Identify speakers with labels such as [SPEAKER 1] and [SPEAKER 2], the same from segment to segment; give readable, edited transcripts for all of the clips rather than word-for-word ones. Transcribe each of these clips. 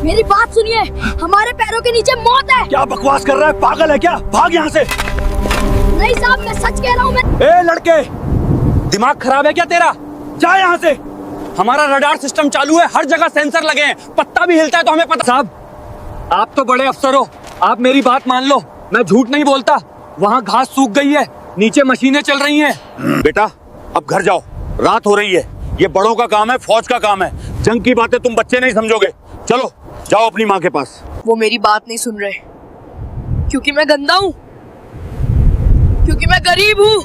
[SPEAKER 1] मेरी बात सुनिए, हमारे पैरों के नीचे मौत है।
[SPEAKER 2] क्या बकवास कर रहा है, पागल है क्या? भाग यहाँ से।
[SPEAKER 1] नहीं साहब, मैं सच कह रहा हूँ। मैं
[SPEAKER 2] ए लड़के,
[SPEAKER 3] दिमाग खराब है क्या तेरा?
[SPEAKER 2] जा यहाँ से।
[SPEAKER 3] हमारा रडार सिस्टम चालू है, हर जगह सेंसर लगे हैं, पत्ता भी हिलता है तो हमें पता। साहब, आप तो बड़े अफसर हो, आप मेरी बात मान लो, मैं झूठ नहीं बोलता। वहाँ घास सूख गई है, नीचे मशीनें चल रही हैं।
[SPEAKER 2] बेटा अब घर जाओ, रात हो रही है। ये बड़ों का काम है, फौज का काम है। जंग की बातें तुम बच्चे नहीं समझोगे। चलो जाओ अपनी माँ के पास।
[SPEAKER 1] वो मेरी बात नहीं सुन रहे, क्योंकि मैं गंदा हूँ, क्योंकि मैं गरीब हूँ।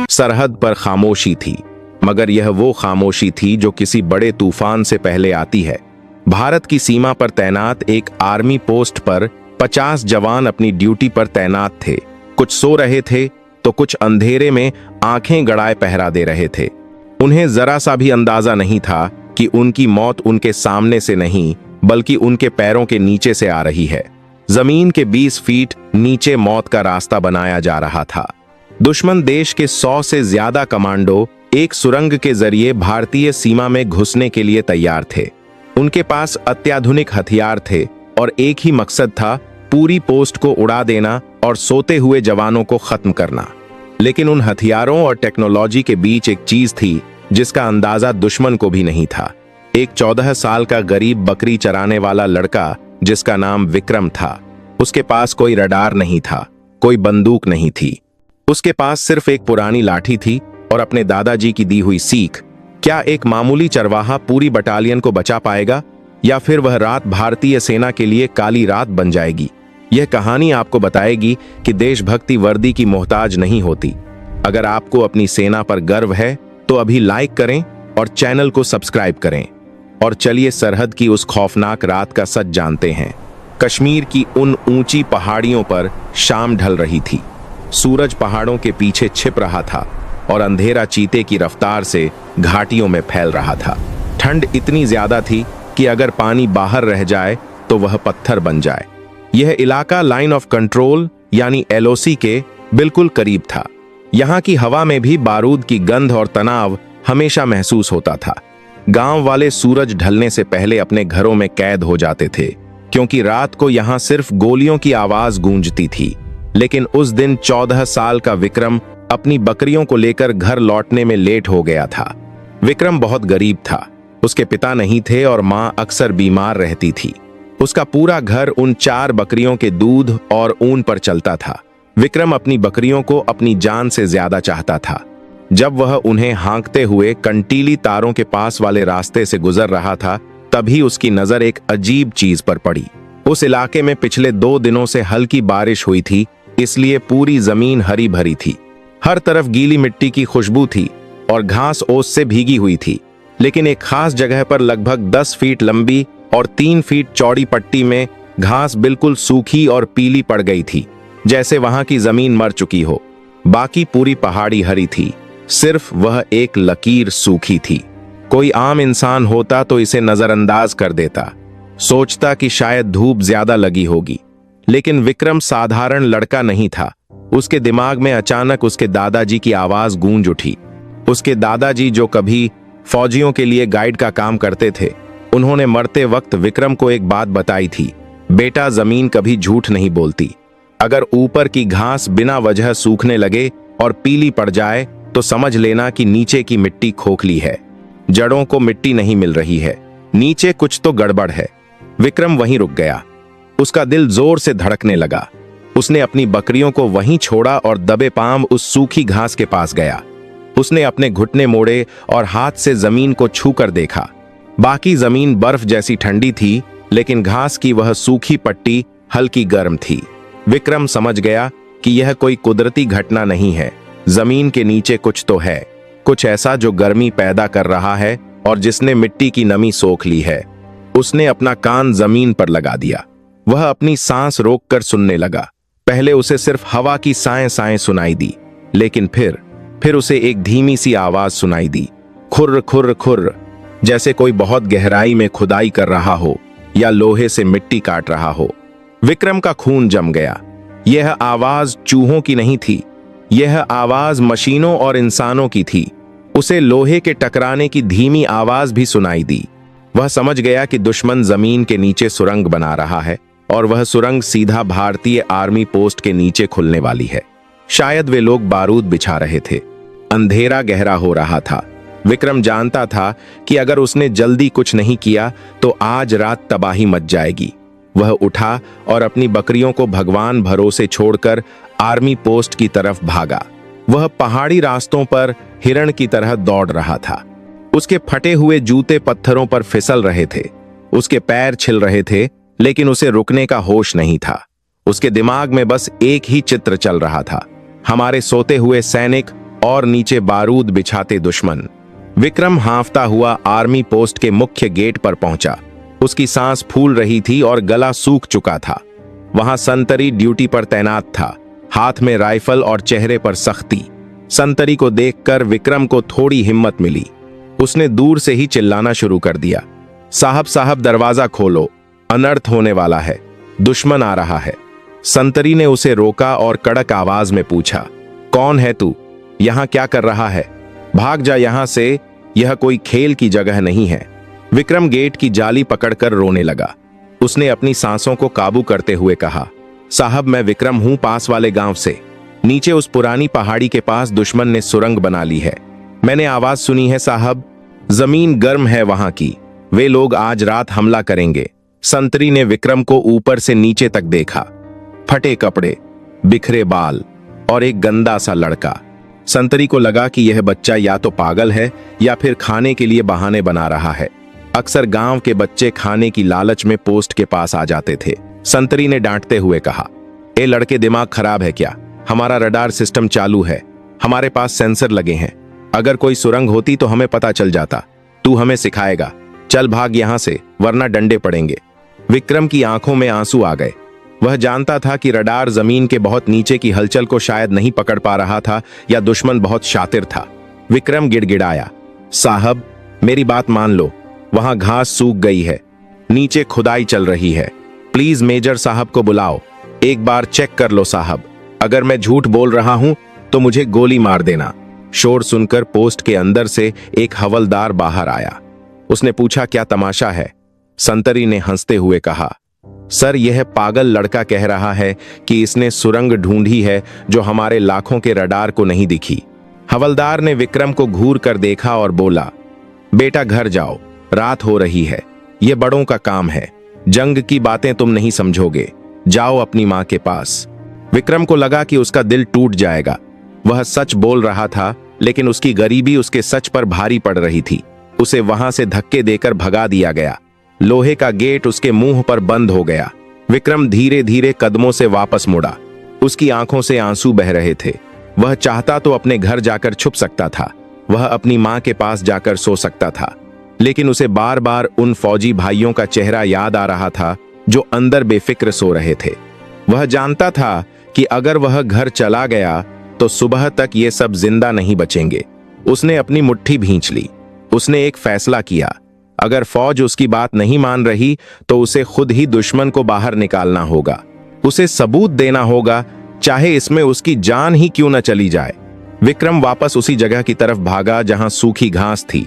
[SPEAKER 4] सरहद पर खामोशी थी, मगर यह वो खामोशी थी जो किसी बड़े तूफान से पहले आती है। भारत की सीमा पर तैनात एक आर्मी पोस्ट पर 50 जवान अपनी ड्यूटी पर तैनात थे। कुछ सो रहे थे तो कुछ अंधेरे में आंखें गड़ाए पहरा दे रहे थे। उन्हें जरा सा भी अंदाजा नहीं था कि उनकी मौत उनके सामने से नहीं, बल्कि उनके पैरों के नीचे से आ रही है। जमीन के 20 फीट नीचे मौत का रास्ता बनाया जा रहा था। दुश्मन देश के 100 से ज्यादा कमांडो एक सुरंग के जरिए भारतीय सीमा में घुसने के लिए तैयार थे। उनके पास अत्याधुनिक हथियार थे और एक ही मकसद था, पूरी पोस्ट को उड़ा देना और सोते हुए जवानों को खत्म करना। लेकिन उन हथियारों और टेक्नोलॉजी के बीच एक चीज थी जिसका अंदाजा दुश्मन को भी नहीं था। एक 14 साल का गरीब बकरी चराने वाला लड़का जिसका नाम विक्रम था। उसके पास कोई रडार नहीं था, कोई बंदूक नहीं थी। उसके पास सिर्फ एक पुरानी लाठी थी और अपने दादाजी की दी हुई सीख। क्या एक मामूली चरवाहा पूरी बटालियन को बचा पाएगा, या फिर वह रात भारतीय सेना के लिए काली रात बन जाएगी? यह कहानी आपको बताएगी कि देशभक्ति वर्दी की मोहताज नहीं होती। अगर आपको अपनी सेना पर गर्व है तो अभी लाइक करें और चैनल को सब्सक्राइब करें। और चलिए सरहद की उस खौफनाक रात का सच जानते हैं। कश्मीर की उन ऊंची पहाड़ियों पर शाम ढल रही थी। सूरज पहाड़ों के पीछे छिप रहा था और अंधेरा चीते की रफ्तार से घाटियों में फैल रहा था। ठंड इतनी ज्यादा थी कि अगर पानी बाहर रह जाए तो वह पत्थर बन जाए। यह इलाका लाइन ऑफ कंट्रोल यानी LOC के बिल्कुल करीब था। यहाँ की हवा में भी बारूद की गंध और तनाव हमेशा महसूस होता था। गांव वाले सूरज ढलने से पहले अपने घरों में कैद हो जाते थे, क्योंकि रात को यहाँ सिर्फ गोलियों की आवाज गूंजती थी। लेकिन उस दिन 14 साल का विक्रम अपनी बकरियों को लेकर घर लौटने में लेट हो गया था। विक्रम बहुत गरीब था, उसके पिता नहीं थे और मां अक्सर बीमार रहती थी। उसका पूरा घर उन 4 बकरियों के दूध और ऊन पर चलता था। विक्रम अपनी बकरियों को अपनी जान से ज्यादा चाहता था। जब वह उन्हें हाँकते हुए कंटीली तारों के पास वाले रास्ते से गुजर रहा था, तभी उसकी नजर एक अजीब चीज पर पड़ी। उस इलाके में पिछले 2 दिनों से हल्की बारिश हुई थी, इसलिए पूरी जमीन हरी भरी थी। हर तरफ गीली मिट्टी की खुशबू थी और घास ओस से भीगी हुई थी। लेकिन एक खास जगह पर लगभग 10 फीट लंबी और 3 फीट चौड़ी पट्टी में घास बिल्कुल सूखी और पीली पड़ गई थी, जैसे वहां की जमीन मर चुकी हो। बाकी पूरी पहाड़ी हरी थी, सिर्फ वह एक लकीर सूखी थी। कोई आम इंसान होता तो इसे नजरअंदाज कर देता, सोचता कि शायद धूप ज्यादा लगी होगी। लेकिन विक्रम साधारण लड़का नहीं था। उसके दिमाग में अचानक उसके दादाजी की आवाज गूंज उठी। उसके दादाजी जो कभी फौजियों के लिए गाइड का काम करते थे, उन्होंने मरते वक्त विक्रम को एक बात बताई थी, बेटा जमीन कभी झूठ नहीं बोलती। अगर ऊपर की घास बिना वजह सूखने लगे और पीली पड़ जाए तो समझ लेना कि नीचे की मिट्टी खोखली है, जड़ों को मिट्टी नहीं मिल रही है, नीचे कुछ तो गड़बड़ है। विक्रम वहीं रुक गया। उसका दिल जोर से धड़कने लगा। उसने अपनी बकरियों को वहीं छोड़ा और दबे पांव उस सूखी घास के पास गया। उसने अपने घुटने मोड़े और हाथ से जमीन को छूकर देखा। बाकी जमीन बर्फ जैसी ठंडी थी, लेकिन घास की वह सूखी पट्टी हल्की गर्म थी। विक्रम समझ गया कि यह कोई कुदरती घटना नहीं है, जमीन के नीचे कुछ तो है, कुछ ऐसा जो गर्मी पैदा कर रहा है और जिसने मिट्टी की नमी सोख ली है। उसने अपना कान जमीन पर लगा दिया। वह अपनी सांस रोककर सुनने लगा। पहले उसे सिर्फ हवा की साएं साएं सुनाई दी, लेकिन फिर उसे एक धीमी सी आवाज सुनाई दी, खुर्र खुर्र खुर्र, जैसे कोई बहुत गहराई में खुदाई कर रहा हो या लोहे से मिट्टी काट रहा हो। विक्रम का खून जम गया। यह आवाज चूहों की नहीं थी, यह आवाज मशीनों और इंसानों की थी। उसे लोहे के टकराने की धीमी आवाज भी सुनाई दी। वह समझ गया कि दुश्मन जमीन के नीचे सुरंग बना रहा है और वह सुरंग सीधा भारतीय आर्मी पोस्ट के नीचे खुलने वाली है। शायद वे लोग बारूद बिछा रहे थे। अंधेरा गहरा हो रहा था। विक्रम जानता था कि अगर उसने जल्दी कुछ नहीं किया तो आज रात तबाही मच जाएगी। वह उठा और अपनी बकरियों को भगवान भरोसे छोड़कर आर्मी पोस्ट की तरफ भागा। वह पहाड़ी रास्तों पर हिरण की तरह दौड़ रहा था। उसके फटे हुए जूते पत्थरों पर फिसल रहे थे। उसके पैर छिल रहे थे, लेकिन उसे रुकने का होश नहीं था। उसके दिमाग में बस एक ही चित्र चल रहा था, हमारे सोते हुए सैनिक और नीचे बारूद बिछाते दुश्मन। विक्रम हांफता हुआ आर्मी पोस्ट के मुख्य गेट पर पहुंचा। उसकी सांस फूल रही थी और गला सूख चुका था। वहां संतरी ड्यूटी पर तैनात था, हाथ में राइफल और चेहरे पर सख्ती। संतरी को देखकर विक्रम को थोड़ी हिम्मत मिली। उसने दूर से ही चिल्लाना शुरू कर दिया, साहब साहब दरवाजा खोलो, अनर्थ होने वाला है, दुश्मन आ रहा है। संतरी ने उसे रोका और कड़क आवाज में पूछा, कौन है तू? यहां क्या कर रहा है? भाग जा यहां से, यह कोई खेल की जगह नहीं है। विक्रम गेट की जाली पकड़कर रोने लगा। उसने अपनी सांसों को काबू करते हुए कहा, साहब मैं विक्रम हूं, पास वाले गांव से। नीचे उस पुरानी पहाड़ी के पास दुश्मन ने सुरंग बना ली है। मैंने आवाज सुनी है साहब, जमीन गर्म है वहां की, वे लोग आज रात हमला करेंगे। संतरी ने विक्रम को ऊपर से नीचे तक देखा। फटे कपड़े, बिखरे बाल और एक गंदा सा लड़का। संतरी को लगा कि यह बच्चा या तो पागल है या फिर खाने के लिए बहाने बना रहा है। अक्सर गांव के बच्चे खाने की लालच में पोस्ट के पास आ जाते थे। संतरी ने डांटते हुए कहा, ए लड़के, दिमाग खराब है क्या? हमारा रडार सिस्टम चालू है, हमारे पास सेंसर लगे हैं। अगर कोई सुरंग होती तो हमें पता चल जाता। तू हमें सिखाएगा? चल भाग यहां से, वरना डंडे पड़ेंगे। विक्रम की आंखों में आंसू आ गए। वह जानता था कि रडार जमीन के बहुत नीचे की हलचल को शायद नहीं पकड़ पा रहा था या दुश्मन बहुत शातिर था। विक्रम गिड़गिड़ाया, साहब मेरी बात मान लो, वहां घास सूख गई है, नीचे खुदाई चल रही है। प्लीज मेजर साहब को बुलाओ, एक बार चेक कर लो साहब। अगर मैं झूठ बोल रहा हूं तो मुझे गोली मार देना। शोर सुनकर पोस्ट के अंदर से एक हवलदार बाहर आया। उसने पूछा, क्या तमाशा है? संतरी ने हंसते हुए कहा, सर यह पागल लड़का कह रहा है कि इसने सुरंग ढूंढी है जो हमारे लाखों के रडार को नहीं दिखी। हवलदार ने विक्रम को घूर कर देखा और बोला, बेटा घर जाओ, रात हो रही है, यह बड़ों का काम है, जंग की बातें तुम नहीं समझोगे, जाओ अपनी मां के पास। विक्रम को लगा कि उसका दिल टूट जाएगा। वह सच बोल रहा था, लेकिन उसकी गरीबी उसके सच पर भारी पड़ रही थी। उसे वहां से धक्के देकर भगा दिया गया। लोहे का गेट उसके मुंह पर बंद हो गया। विक्रम धीरे धीरे कदमों से वापस मुड़ा। उसकी आंखों से आंसू बह रहे थे। वह चाहता तो अपने घर जाकर छुप सकता था, वह अपनी मां के पास जाकर सो सकता था, लेकिन उसे बार बार उन फौजी भाइयों का चेहरा याद आ रहा था जो अंदर बेफिक्र सो रहे थे। वह जानता था कि अगर वह घर चला गया तो सुबह तक ये सब जिंदा नहीं बचेंगे। उसने अपनी मुट्ठी भींच ली। उसने एक फैसला किया, अगर फौज उसकी बात नहीं मान रही तो उसे खुद ही दुश्मन को बाहर निकालना होगा। उसे सबूत देना होगा, चाहे इसमें उसकी जान ही क्यों न चली जाए। विक्रम वापस उसी जगह की तरफ भागा जहां सूखी घास थी।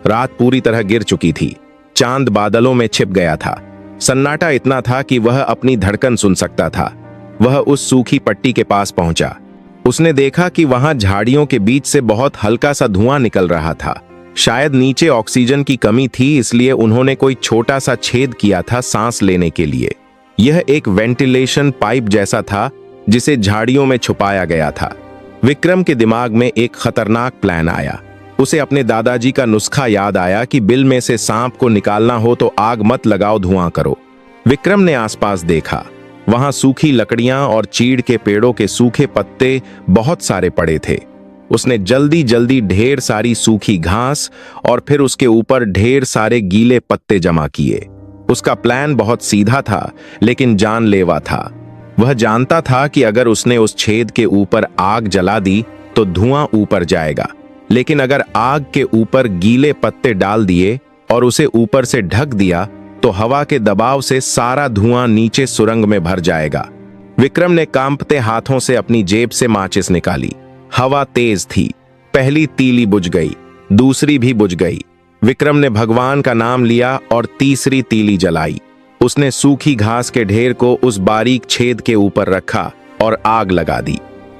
[SPEAKER 4] रात पूरी तरह गिर चुकी थी। चांद बादलों में छिप गया था। सन्नाटा इतना था कि वह अपनी धड़कन सुन सकता था। वह उस सूखी पट्टी के पास पहुंचा। उसने देखा कि वहां झाड़ियों के बीच से बहुत हल्का सा धुआं निकल रहा था। शायद नीचे ऑक्सीजन की कमी थी, इसलिए उन्होंने कोई छोटा सा छेद किया था सांस लेने के लिए। यह एक वेंटिलेशन पाइप जैसा था जिसे झाड़ियों में छुपाया गया था। विक्रम के दिमाग में एक खतरनाक प्लान आया। उसे अपने दादाजी का नुस्खा याद आया कि बिल में से सांप को निकालना हो तो आग मत लगाओ, धुआं करो। विक्रम ने आसपास देखा। वहां सूखी लकड़ियां और चीड़ के पेड़ों के सूखे पत्ते बहुत सारे पड़े थे। उसने जल्दी जल्दी ढेर सारी सूखी घास और फिर उसके ऊपर ढेर सारे गीले पत्ते जमा किए। उसका प्लान बहुत सीधा था, लेकिन जानलेवा था। वह जानता था कि अगर उसने उस छेद के ऊपर आग जला दी तो धुआं ऊपर जाएगा, लेकिन अगर आग के ऊपर गीले पत्ते डाल दिए और उसे ऊपर से ढक दिया तो हवा के दबाव से सारा धुआं नीचे सुरंग में भर जाएगा। विक्रम ने कांपते हाथों से अपनी जेब से माचिस निकाली। हवा तेज थी। पहली तीली बुझ गई, दूसरी भी बुझ गई। विक्रम ने भगवान का नाम लिया और तीसरी तीली जलाई। उसने सूखी घास के ढेर को उस बारीक छेद के ऊपर रखा और आग लगा दी।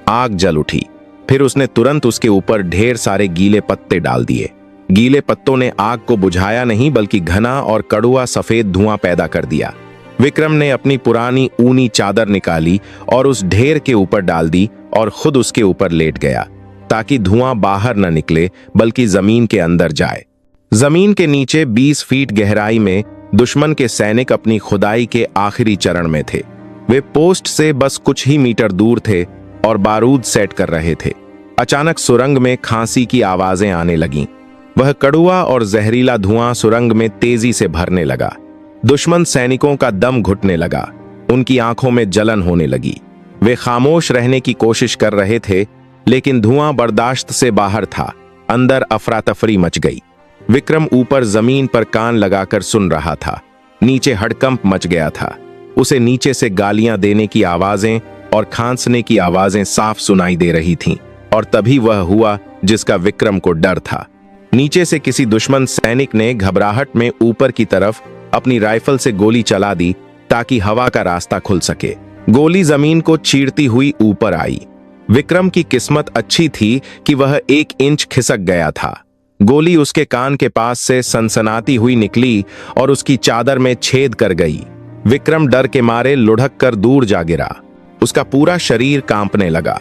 [SPEAKER 4] आग जल उठी। फिर उसने तुरंत उसके ऊपर ढेर सारे गीले पत्ते डाल दिए। गीले पत्तों ने आग को बुझाया नहीं बल्कि घना और कड़वा सफेद धुआं पैदा कर दिया। विक्रम ने अपनी पुरानी ऊनी चादर निकाली और उस ढेर के ऊपर डाल दी और खुद उसके ऊपर लेट गया ताकि धुआं बाहर न निकले बल्कि जमीन के अंदर जाए। जमीन के नीचे 20 फीट गहराई में दुश्मन के सैनिक अपनी खुदाई के आखिरी चरण में थे। वे पोस्ट से बस कुछ ही मीटर दूर थे और बारूद सेट कर रहे थे। अचानक सुरंग में खांसी की आवाजें आने लगीं। वह कड़वा और जहरीला धुआं सुरंग में तेजी से भरने लगा। दुश्मन सैनिकों का दम घुटने लगा। उनकी आंखों में जलन होने लगी। वे खामोश रहने की कोशिश कर रहे थे, लेकिन धुआं बर्दाश्त से बाहर था। अंदर अफरा तफरी मच गई। विक्रम ऊपर जमीन पर कान लगाकर सुन रहा था। नीचे हड़कंप मच गया था। उसे नीचे से गालियां देने की आवाजें और खांसने की आवाजें साफ सुनाई दे रही थीं, और तभी वह हुआ जिसका विक्रम को डर था। नीचे से किसी दुश्मन सैनिक ने घबराहट में ऊपर की तरफ अपनी राइफल से गोली चला दी ताकि हवा का रास्ता खुल सके। गोली जमीन को चीरती हुई ऊपर आई। विक्रम की किस्मत अच्छी थी कि वह 1 इंच खिसक गया था। गोली उसके कान के पास से सनसनाती हुई निकली और उसकी चादर में छेद कर गई। विक्रम डर के मारे लुढ़क कर दूर जा गिरा। उसका पूरा शरीर कांपने लगा,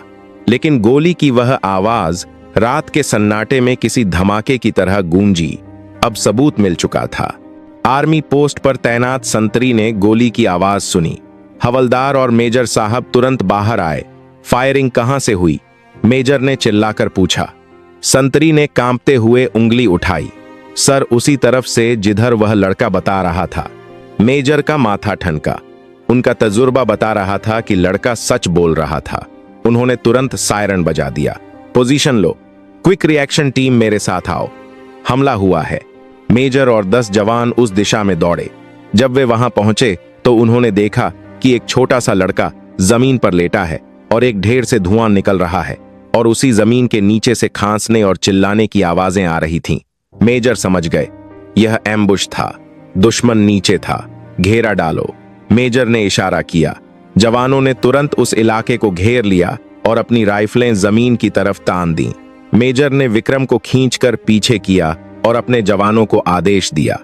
[SPEAKER 4] लेकिन गोली की वह आवाज रात के सन्नाटे में किसी धमाके की तरह गूंजी। अब सबूत मिल चुका था। आर्मी पोस्ट पर तैनात संतरी ने गोली की आवाज सुनी। हवलदार और मेजर साहब तुरंत बाहर आए। फायरिंग कहां से हुई? मेजर ने चिल्लाकर पूछा। संतरी ने कांपते हुए उंगली उठाई। सर, उसी तरफ से जिधर वह लड़का बता रहा था। मेजर का माथा ठनका। उनका तजुर्बा बता रहा था कि लड़का सच बोल रहा था। उन्होंने तुरंत सायरन बजा दिया। पोजीशन लो, क्विक रिएक्शन टीम मेरे साथ आओ, हमला हुआ है। मेजर और 10 जवान उस दिशा में दौड़े। जब वे वहां पहुंचे तो उन्होंने देखा कि एक छोटा सा लड़का जमीन पर लेटा है और एक ढेर से धुआं निकल रहा है, और उसी जमीन के नीचे से खांसने और चिल्लाने की आवाजें आ रही थीं। मेजर समझ गए, यह एम्बुश था। दुश्मन नीचे था। घेरा डालो। मेजर ने इशारा किया। जवानों ने तुरंत उस इलाके को घेर लिया और अपनी राइफलें जमीन की तरफ तान दी। मेजर ने विक्रम को खींचकर पीछे किया और अपने जवानों को आदेश दिया,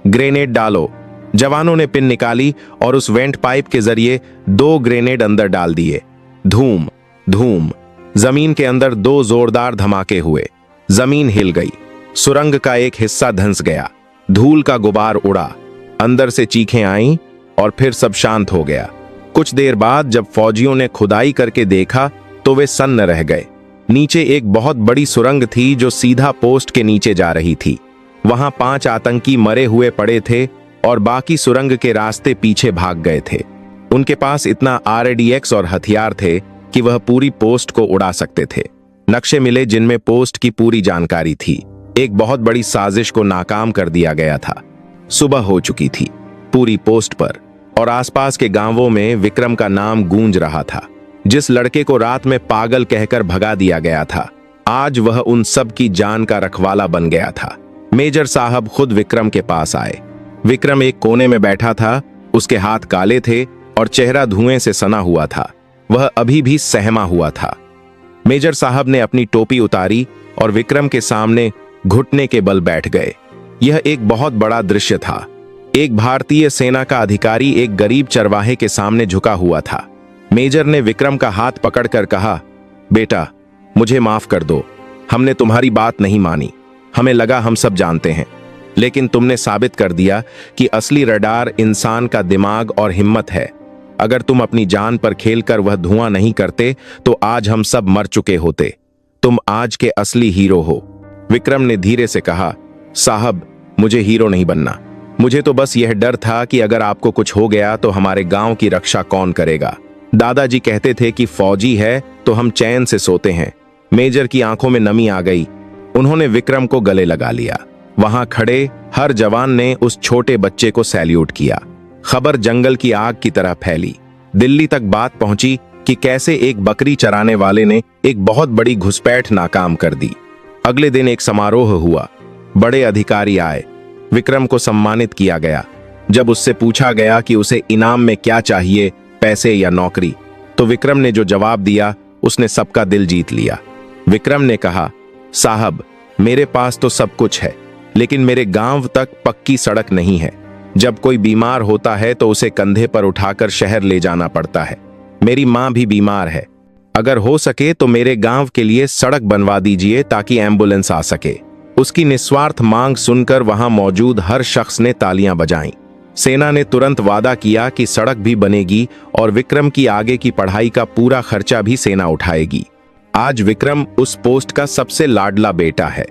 [SPEAKER 4] ग्रेनेड डालो। जवानों ने पिन निकाली और उस वेंट पाइप के जरिए 2 ग्रेनेड अंदर डाल दिए। धूम धूम। जमीन के अंदर 2 जोरदार धमाके हुए। जमीन हिल गई। सुरंग का एक हिस्सा धंस गया। धूल का गुबार उड़ा। अंदर से चीखें आईं और फिर सब शांत हो गया। कुछ देर बाद जब फौजियों ने खुदाई करके देखा तो वे सन्न रह गए। नीचे एक बहुत बड़ी सुरंग थी जो सीधा पोस्ट के नीचे जा रही थी। वहां 5 आतंकी मरे हुए पड़े थे और बाकी सुरंग के रास्ते पीछे भाग गए थे। उनके पास इतना RADX और हथियार थे कि वह पूरी पोस्ट को उड़ा सकते थे। नक्शे मिले जिनमें पोस्ट की पूरी जानकारी थी। एक बहुत बड़ी साजिश को नाकाम कर दिया गया था। सुबह हो चुकी थी। पूरी पोस्ट पर और आसपास के गांवों में विक्रम का नाम गूंज रहा था। जिस लड़के को रात में पागल कहकर भगा दिया गया था, आज वह उन सब की जान का रखवाला बन गया था। मेजर साहब खुद विक्रम के पास आए। विक्रम एक कोने में बैठा था। उसके हाथ काले थे और चेहरा धुएं से सना हुआ था। वह अभी भी सहमा हुआ था। मेजर साहब ने अपनी टोपी उतारी और विक्रम के सामने घुटने के बल बैठ गए। यह एक बहुत बड़ा दृश्य था। एक भारतीय सेना का अधिकारी एक गरीब चरवाहे के सामने झुका हुआ था। मेजर ने विक्रम का हाथ पकड़कर कहा, बेटा, मुझे माफ कर दो। हमने तुम्हारी बात नहीं मानी। हमें लगा हम सब जानते हैं, लेकिन तुमने साबित कर दिया कि असली रडार इंसान का दिमाग और हिम्मत है। अगर तुम अपनी जान पर खेलकर वह धुआं नहीं करते तो आज हम सब मर चुके होते। तुम आज के असली हीरो हो। विक्रम ने धीरे से कहा, साहब, मुझे हीरो नहीं बनना। मुझे तो बस यह डर था कि अगर आपको कुछ हो गया तो हमारे गांव की रक्षा कौन करेगा। दादाजी कहते थे कि फौजी है तो हम चैन से सोते हैं। मेजर की आंखों में नमी आ गई। उन्होंने विक्रम को गले लगा लिया। वहां खड़े हर जवान ने उस छोटे बच्चे को सैल्यूट किया। खबर जंगल की आग की तरह फैली। दिल्ली तक बात पहुंची कि कैसे एक बकरी चराने वाले ने एक बहुत बड़ी घुसपैठ नाकाम कर दी। अगले दिन एक समारोह हुआ। बड़े अधिकारी आए। विक्रम को सम्मानित किया गया। जब उससे पूछा गया कि उसे इनाम में क्या चाहिए, पैसे या नौकरी, तो विक्रम ने जो जवाब दिया उसने सबका दिल जीत लिया। विक्रम ने कहा, साहब, मेरे पास तो सब कुछ है, लेकिन मेरे गांव तक पक्की सड़क नहीं है। जब कोई बीमार होता है तो उसे कंधे पर उठाकर शहर ले जाना पड़ता है। मेरी माँ भी बीमार है। अगर हो सके तो मेरे गांव के लिए सड़क बनवा दीजिए ताकि एम्बुलेंस आ सके। उसकी निस्वार्थ मांग सुनकर वहां मौजूद हर शख्स ने तालियां बजाईं। सेना ने तुरंत वादा किया कि सड़क भी बनेगी और विक्रम की आगे की पढ़ाई का पूरा खर्चा भी सेना उठाएगी। आज विक्रम उस पोस्ट का सबसे लाडला बेटा है।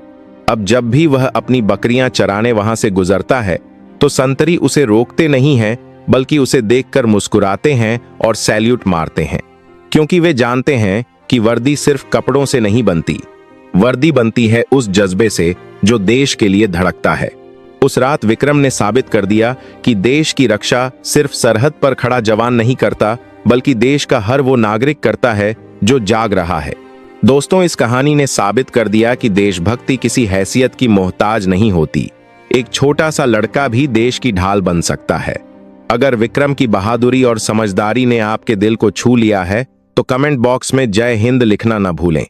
[SPEAKER 4] अब जब भी वह अपनी बकरियां चराने वहां से गुजरता है तो संतरी उसे रोकते नहीं हैं, बल्कि उसे देखकर मुस्कुराते हैं और सैल्यूट मारते हैं, क्योंकि वे जानते हैं कि वर्दी सिर्फ कपड़ों से नहीं बनती, वर्दी बनती है उस जज्बे से जो देश के लिए धड़कता है। उस रात विक्रम ने साबित कर दिया कि देश की रक्षा सिर्फ सरहद पर खड़ा जवान नहीं करता, बल्कि देश का हर वो नागरिक करता है जो जाग रहा है। दोस्तों, इस कहानी ने साबित कर दिया कि देशभक्ति किसी हैसियत की मोहताज नहीं होती। एक छोटा सा लड़का भी देश की ढाल बन सकता है। अगर विक्रम की बहादुरी और समझदारी ने आपके दिल को छू लिया है तो कमेंट बॉक्स में जय हिंद लिखना न भूलें।